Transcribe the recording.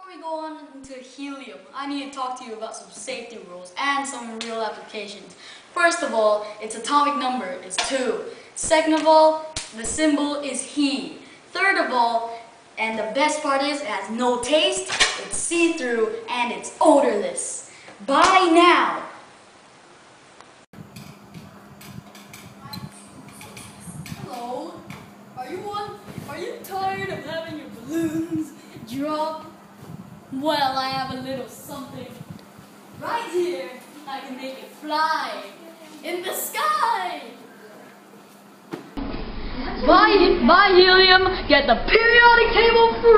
we go on into helium, I need to talk to you about some safety rules and some real applications. First of all, its atomic number is 2. Second of all, the symbol is He. Third of all, and the best part is, it has no taste, it's see-through, and it's odorless. Buy now! Hello, are you tired of having your balloons drop? Well, I have a little something right here. I can make it fly in the sky. Buy helium, get the periodic table free.